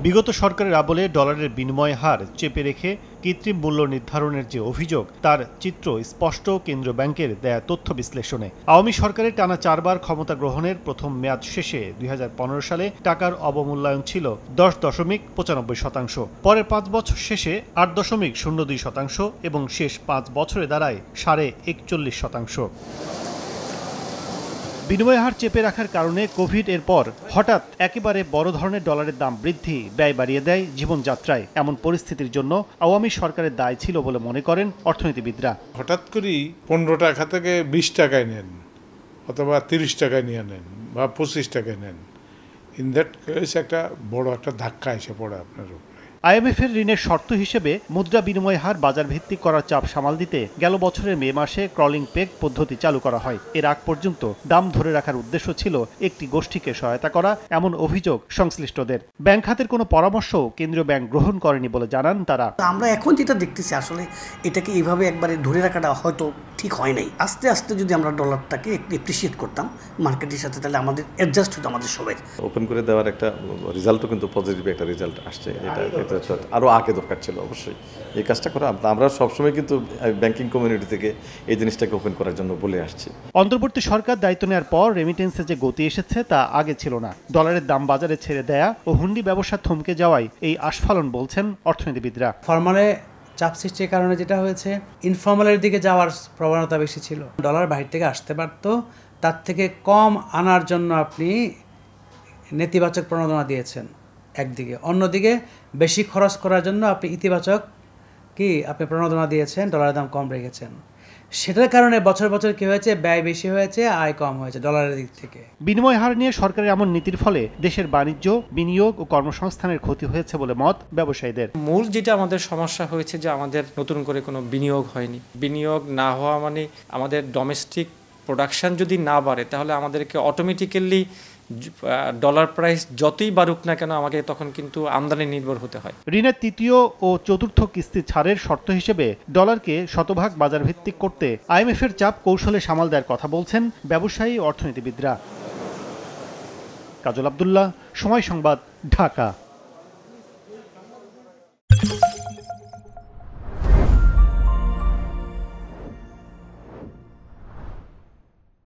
বিগত সরকারের আমলে ডলারের বিনিময় হার চেপে রেখে কৃত্রিম মূল্য নির্ধারণের যে অভিযোগ তার চিত্র স্পষ্ট কেন্দ্রীয় ব্যাংকের দেয়া তথ্য বিশ্লেষণে। আওয়ামী সরকারের টানা 4 বার ক্ষমতা গ্রহণের প্রথম মেয়াদ শেষে 2015 সালে টাকার অবমূল্যায়ন ছিল 10.95%। পরের 5 বছর শেষে 8.02% এবং শেষ 5 বছরে দাঁড়ায় 41.5%। বিনিময় হার চেপে রাখার কারণে কোভিড এর পর হঠাৎ একেবারে বড় ধরনের ডলারের দাম বৃদ্ধি ব্যয় বাড়িয়ে দেয় জীবনযাত্রায়। এমন পরিস্থিতির জন্য আওয়ামী সরকারের দায় ছিল বলে মনে করেন অর্থনীতিবিদরা। হঠাৎ করেই 15 টাকা থেকে 20 টাকায় নেন অথবা 30 টাকায় নিয়ে নেন বা 25 টাকায় নেন, ইন দ্যাট কেস একটা বড় একটা ধাক্কা এসে পড়ে আপনার উপরে। IMF এর ঋণের শর্ত হিসেবে মুদ্রা বিনিময় হার বাজার ভিত্তিক করার চাপ সামাল দিতে গেল বছরের মে মাসে ক্রলিং পেগ পদ্ধতি চালু করা হয়। এর আগ পর্যন্ত দাম ধরে রাখার উদ্দেশ্য ছিল একটি গোষ্ঠীকে সহায়তা করা, এমন অভিযোগ সংশ্লিষ্টদের। ব্যাংক খাতের কোনো পরামর্শ কেন্দ্রীয় ব্যাংক গ্রহণ করেনি বলে জানান তারা। আমরা এখন যেটা দেখতেছি আসলে এটাকে এইভাবে একবারে ধরে রাখাটা হয়তো ঠিক হয় নাই। আস্তে আস্তে যদি আমরা ডলারটাকে একটু এপ্রিসিয়েট করতাম মার্কেটের সাথে, তাহলে আমাদের অ্যাডজাস্ট হতো আমাদের সবাই। ওপেন করে দেওয়ার একটা রেজাল্টও কিন্তু পজিটিভ একটা রেজাল্ট আসছে। এটা আরও আগে দরকার ছিল অবশ্যই এই কাজটা করা। আমরা সবসময় কিন্তু ব্যাংকিং কমিউনিটি থেকে এই জিনিসটাকে ওপেন করার জন্য বলে আসছি। অন্তর্বর্তী সরকার দায়িত্ব নেওয়ার পর রেমিটেন্সে যে গতি এসেছে তা আগে ছিল না। ডলারের দাম বাজারে ছেড়ে দেয়া ও হুন্ডি ব্যবসা থমকে যাওয়ায় এই আস্ফালন বলছেন অর্থনীতিবিদরা। ফরমালে চাপ সৃষ্টির কারণে যেটা হয়েছে, ইনফর্মালের দিকে যাওয়ার প্রবণতা বেশি ছিল। ডলার বাহির থেকে আসতে পারত, তার থেকে কম আনার জন্য আপনি নেতিবাচক প্রণোদনা দিয়েছেন একদিকে, অন্যদিকে বেশি খরচ করার জন্য আপনি ইতিবাচক আপনি প্রণোদনা দিয়েছেন, ডলারের দাম কম রেখেছেন। সেটার কারণে বছর বছর কি হয়েছে, ব্যয় বেশি হয়েছে, আয় কম হয়েছে ডলারের দিক থেকে। বিনিময় হার নিয়ে সরকারের এমন নীতির ফলে দেশের বাণিজ্য, বিনিয়োগ ও কর্মসংস্থানের ক্ষতি হয়েছে বলে মত ব্যবসায়ীদের। মূল যেটা আমাদের সমস্যা হয়েছে যে আমাদের নতুন করে কোনো বিনিয়োগ হয়নি। বিনিয়োগ না হওয়া মানে আমাদের ডোমেস্টিক প্রোডাকশন যদি না বাড়ে, তাহলে আমাদেরকে অটোমেটিক্যালি ডলার প্রাইস যতই বাড়ুক না কেন আমাকে তখন কিন্তু আমদানি নির্ভর হতে হয়। ঋণের তৃতীয় ও চতুর্থ কিস্তি ছাড়ের শর্ত হিসেবে ডলারকে শতভাগ বাজার ভিত্তিক করতে IMF এর চাপ কৌশলে সামাল দেওয়ার কথা বলছেন ব্যবসায়ী ও অর্থনীতিবিদরা। কাজল আব্দুল্লাহ, সময় সংবাদ, ঢাকা।